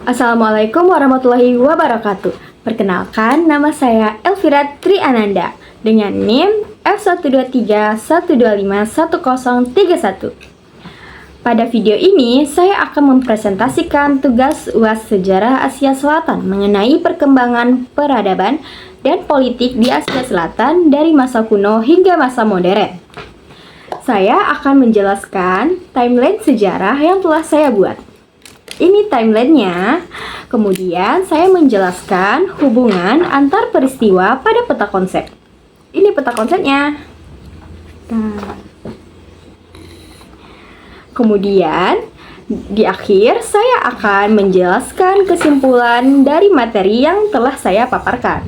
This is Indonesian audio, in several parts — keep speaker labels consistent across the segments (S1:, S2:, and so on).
S1: Assalamualaikum warahmatullahi wabarakatuh. Perkenalkan, nama saya Elvira Triananda dengan NIM F12312511031. Pada video ini, saya akan mempresentasikan tugas UAS Sejarah Asia Selatan mengenai perkembangan peradaban dan politik di Asia Selatan dari masa kuno hingga masa modern. Saya akan menjelaskan timeline sejarah yang telah saya buat. Ini timelinenya. Kemudian saya menjelaskan hubungan antar peristiwa pada peta konsep. Ini peta konsepnya. Kemudian di akhir saya akan menjelaskan kesimpulan dari materi yang telah saya paparkan.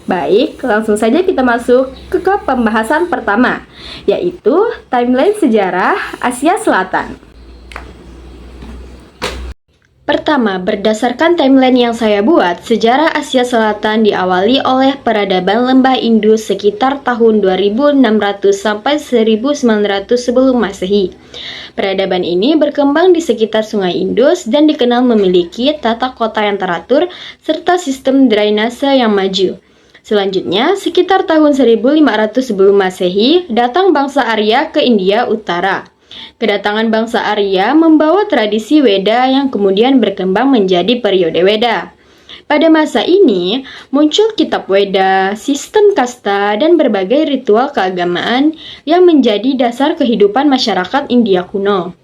S1: Baik, langsung saja kita masuk ke pembahasan pertama, yaitu timeline sejarah Asia Selatan. Pertama, berdasarkan timeline yang saya buat, sejarah Asia Selatan diawali oleh peradaban Lembah Indus sekitar tahun 2600 sampai 1900 sebelum Masehi. Peradaban ini berkembang di sekitar Sungai Indus dan dikenal memiliki tata kota yang teratur serta sistem drainase yang maju. Selanjutnya, sekitar tahun 1500 sebelum Masehi, datang bangsa Arya ke India Utara. Kedatangan bangsa Arya membawa tradisi Weda yang kemudian berkembang menjadi periode Weda. Pada masa ini, muncul kitab Weda, sistem kasta, dan berbagai ritual keagamaan yang menjadi dasar kehidupan masyarakat India kuno.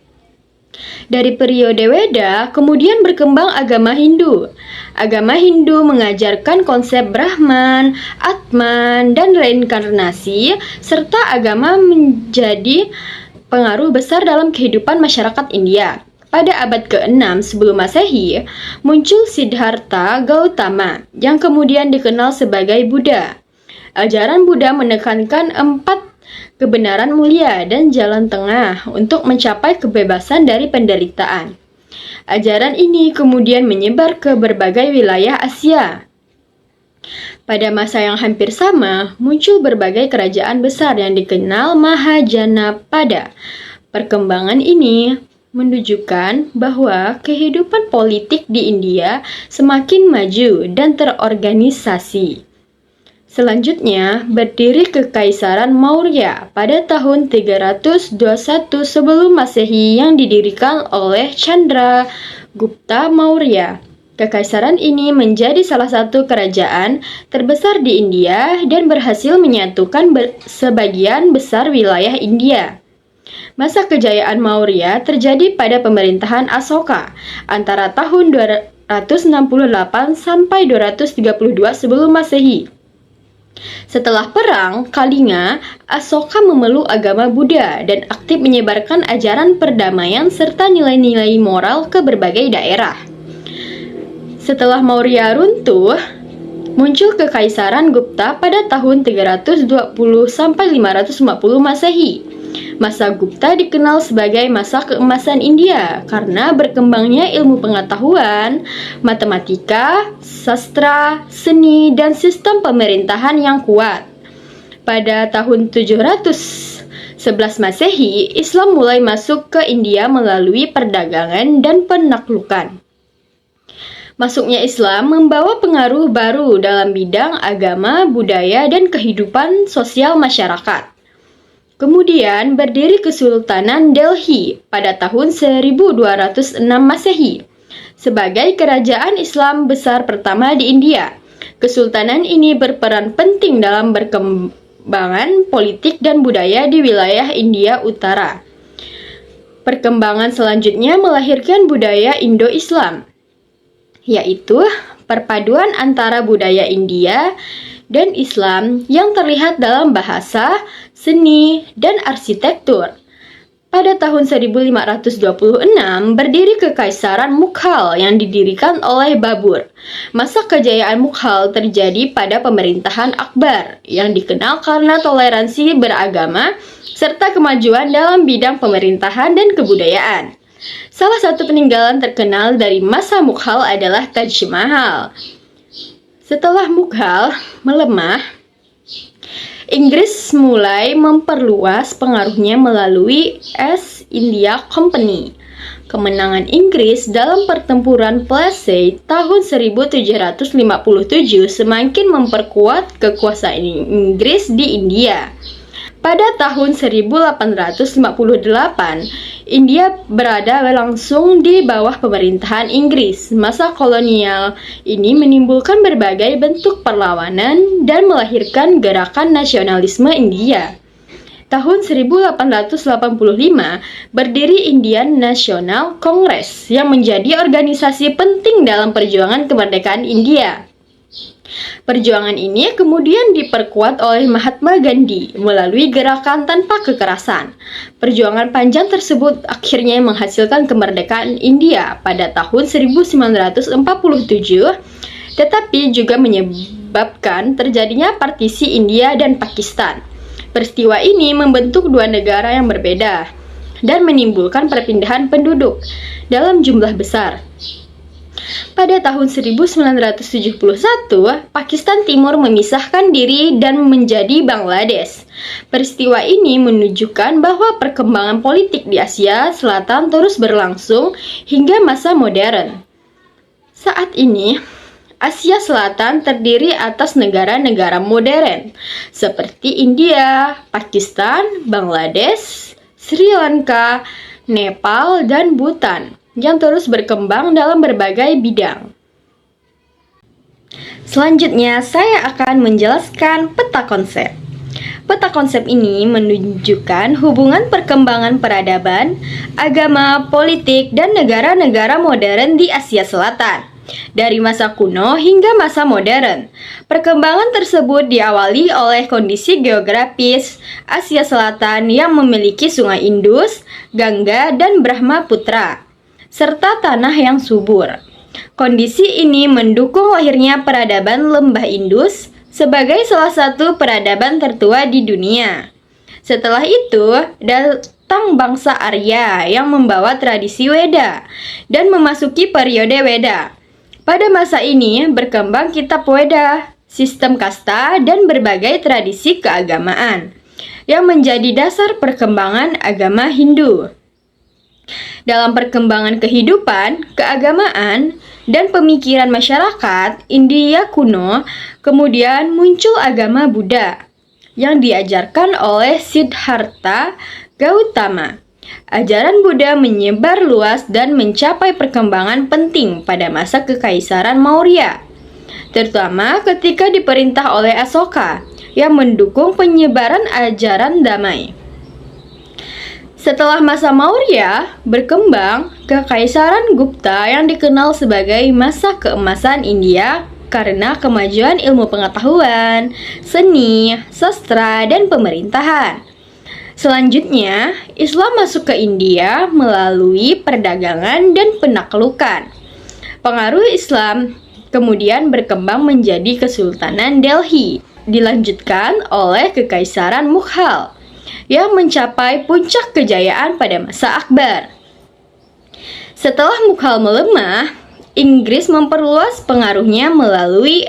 S1: Dari periode Weda, kemudian berkembang agama Hindu. Agama Hindu mengajarkan konsep Brahman, Atman, dan reinkarnasi, serta agama menjadi pengaruh besar dalam kehidupan masyarakat India. Pada abad ke-6 sebelum Masehi, muncul Siddhartha Gautama yang kemudian dikenal sebagai Buddha. Ajaran Buddha menekankan 4 kebenaran mulia dan jalan tengah untuk mencapai kebebasan dari penderitaan. Ajaran ini kemudian menyebar ke berbagai wilayah Asia. Pada masa yang hampir sama, muncul berbagai kerajaan besar yang dikenal Mahajanapada. Perkembangan ini menunjukkan bahwa kehidupan politik di India semakin maju dan terorganisasi. Selanjutnya, berdiri Kekaisaran Maurya pada tahun 321 sebelum Masehi yang didirikan oleh Chandragupta Maurya. Kekaisaran ini menjadi salah satu kerajaan terbesar di India dan berhasil menyatukan sebagian besar wilayah India. Masa kejayaan Maurya terjadi pada pemerintahan Asoka antara tahun 268 sampai 232 sebelum Masehi. Setelah perang Kalinga, Asoka memeluk agama Buddha dan aktif menyebarkan ajaran perdamaian serta nilai-nilai moral ke berbagai daerah. Setelah Maurya runtuh, muncul Kekaisaran Gupta pada tahun 320 sampai 550 Masehi. Masa Gupta dikenal sebagai masa keemasan India karena berkembangnya ilmu pengetahuan, matematika, sastra, seni, dan sistem pemerintahan yang kuat. Pada tahun 711 Masehi, Islam mulai masuk ke India melalui perdagangan dan penaklukan. Masuknya Islam membawa pengaruh baru dalam bidang agama, budaya, dan kehidupan sosial masyarakat. Kemudian berdiri Kesultanan Delhi pada tahun 1206 Masehi sebagai kerajaan Islam besar pertama di India. Kesultanan ini berperan penting dalam perkembangan politik dan budaya di wilayah India Utara. Perkembangan selanjutnya melahirkan budaya Indo-Islam, yaitu perpaduan antara budaya India dan Islam yang terlihat dalam bahasa, seni, dan arsitektur. Pada tahun 1526 berdiri Kekaisaran Mughal yang didirikan oleh Babur. Masa kejayaan Mughal terjadi pada pemerintahan Akbar yang dikenal karena toleransi beragama serta kemajuan dalam bidang pemerintahan dan kebudayaan. Salah satu peninggalan terkenal dari masa Mughal adalah Taj Mahal. Setelah Mughal melemah, Inggris mulai memperluas pengaruhnya melalui East India Company Kemenangan Inggris dalam pertempuran Plassey tahun 1757 semakin memperkuat kekuasaan Inggris di India. Pada tahun 1858, India berada langsung di bawah pemerintahan Inggris. Masa kolonial ini menimbulkan berbagai bentuk perlawanan dan melahirkan gerakan nasionalisme India. Tahun 1885, berdiri Indian National Congress yang menjadi organisasi penting dalam perjuangan kemerdekaan India. Perjuangan ini kemudian diperkuat oleh Mahatma Gandhi melalui gerakan tanpa kekerasan. Perjuangan panjang tersebut akhirnya menghasilkan kemerdekaan India pada tahun 1947, tetapi juga menyebabkan terjadinya partisi India dan Pakistan. Peristiwa ini membentuk dua negara yang berbeda dan menimbulkan perpindahan penduduk dalam jumlah besar. Pada tahun 1971, Pakistan Timur memisahkan diri dan menjadi Bangladesh. Peristiwa ini menunjukkan bahwa perkembangan politik di Asia Selatan terus berlangsung hingga masa modern. Saat ini, Asia Selatan terdiri atas negara-negara modern seperti India, Pakistan, Bangladesh, Sri Lanka, Nepal, dan Bhutan yang terus berkembang dalam berbagai bidang. Selanjutnya, saya akan menjelaskan peta konsep. Peta konsep ini menunjukkan hubungan perkembangan peradaban, agama, politik, dan negara-negara modern di Asia Selatan. Dari masa kuno hingga masa modern, perkembangan tersebut diawali oleh kondisi geografis Asia Selatan yang memiliki Sungai Indus, Gangga, dan Brahmaputra, serta tanah yang subur. Kondisi ini mendukung lahirnya peradaban Lembah Indus sebagai salah satu peradaban tertua di dunia. Setelah itu, datang bangsa Arya yang membawa tradisi Weda dan memasuki periode Weda. Pada masa ini berkembang kitab Weda, sistem kasta, dan berbagai tradisi keagamaan yang menjadi dasar perkembangan agama Hindu. Dalam perkembangan kehidupan, keagamaan, dan pemikiran masyarakat India kuno, kemudian muncul agama Buddha yang diajarkan oleh Siddhartha Gautama. Ajaran Buddha menyebar luas dan mencapai perkembangan penting pada masa Kekaisaran Maurya, terutama ketika diperintah oleh Asoka yang mendukung penyebaran ajaran damai. Setelah masa Maurya berkembang, Kekaisaran Gupta yang dikenal sebagai masa keemasan India karena kemajuan ilmu pengetahuan, seni, sastra, dan pemerintahan. Selanjutnya, Islam masuk ke India melalui perdagangan dan penaklukan. Pengaruh Islam kemudian berkembang menjadi Kesultanan Delhi, dilanjutkan oleh Kekaisaran Mughal yang mencapai puncak kejayaan pada masa Akbar. Setelah Mughal melemah, Inggris memperluas pengaruhnya melalui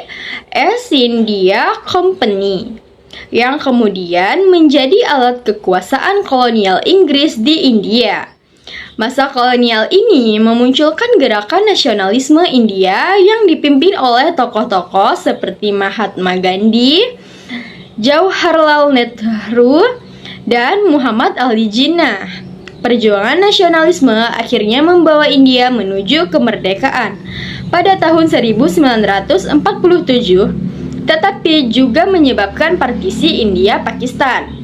S1: East India Company yang kemudian menjadi alat kekuasaan kolonial Inggris di India. Masa kolonial ini memunculkan gerakan nasionalisme India yang dipimpin oleh tokoh-tokoh seperti Mahatma Gandhi, Jawaharlal Nehru, dan Muhammad Ali Jinnah. Perjuangan nasionalisme akhirnya membawa India menuju kemerdekaan pada tahun 1947, tetapi juga menyebabkan partisi India-Pakistan.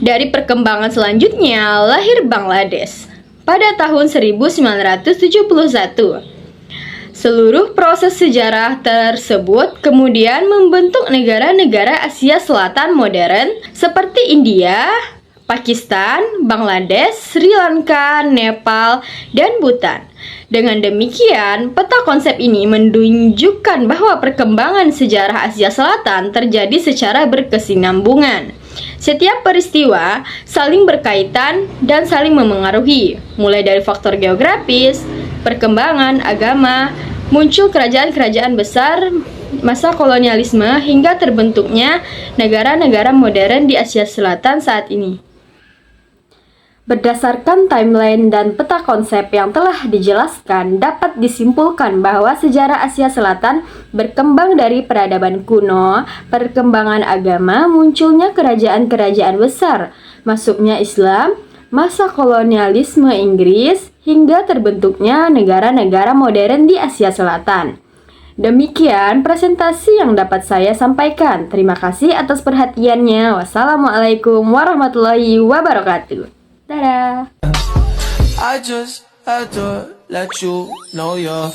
S1: Dari perkembangan selanjutnya, lahir Bangladesh pada tahun 1971. Seluruh proses sejarah tersebut kemudian membentuk negara-negara Asia Selatan modern seperti India, Pakistan, Bangladesh, Sri Lanka, Nepal, dan Bhutan. Dengan demikian, peta konsep ini menunjukkan bahwa perkembangan sejarah Asia Selatan terjadi secara berkesinambungan. Setiap peristiwa saling berkaitan dan saling memengaruhi, mulai dari faktor geografis, perkembangan agama, muncul kerajaan-kerajaan besar, masa kolonialisme, hingga terbentuknya negara-negara modern di Asia Selatan saat ini. Berdasarkan timeline dan peta konsep yang telah dijelaskan, dapat disimpulkan bahwa sejarah Asia Selatan berkembang dari peradaban kuno, perkembangan agama, munculnya kerajaan-kerajaan besar, masuknya Islam, masa kolonialisme Inggris, hingga terbentuknya negara-negara modern di Asia Selatan. Demikian presentasi yang dapat saya sampaikan. Terima kasih atas perhatiannya. Wassalamualaikum warahmatullahi wabarakatuh. Dadah.
S2: I just had to let you know you're